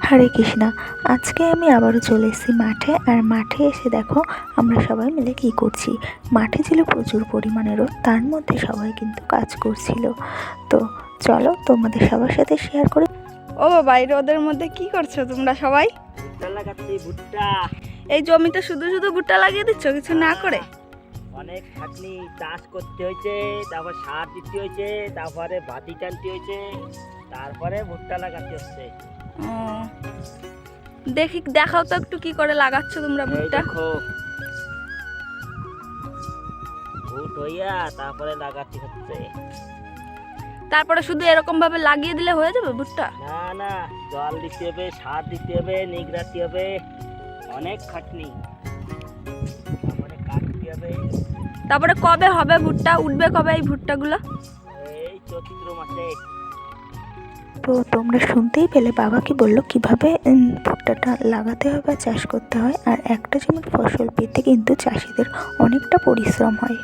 হরে কৃষ্ণা। আজকে আমি আবারও চলে এসেছি মাঠে। আর মাঠে এসে দেখো আমরা সবাই মিলে কি করছি। মাঠে ছিল প্রচুর পরিমাণে রোদ, তার মধ্যে সবাই কিন্তু কাজ করছিল। তো চলো তোমাদের সবার সাথে শেয়ার করি। ও বাবা, এই রোদের মধ্যে কি করছো তোমরা সবাই? ভুট্টা লাগাচ্ছি, ভুট্টা। এই জমিতে শুধু শুধু ভুট্টা লাগিয়ে দিচ্ছ কিছু না করে? অনেক খাটনি, চাষ করতে হয়েছে, তারপর সার দিতে হয়েছে, তারপরে বাতি টানতে হয়েছে, তারপরে ভুট্টা লাগাতে হচ্ছে। ও, দেখাও তো একটু কি করে লাগাচ্ছ তোমরা এই ভুট্টা। দেখো, ভুট হইয়া তারপরে লাগাতে হচ্ছে। তারপরে শুধু এরকম ভাবে লাগিয়ে দিলে হয়ে যাবে ভুট্টা? না না, জল দিতে হবে, সার দিতে হবে, নিগড়াতে হবে, অনেক খাটনি, তারপরে কাটতে হবে। তারপরে কবে হবে ভুট্টা, উঠবে কবে এই ভুট্টাগুলো? এই চৈত্র মাসে। তো তোমরা শুনতেই পেলে বাবা কি বললো কিভাবে ভুট্টাটা লাগাতে হয় বা চাষ করতে হয়। আর একটা জমির ফসল পেতে কিন্তু চাষিদের অনেকটা পরিশ্রম হয়।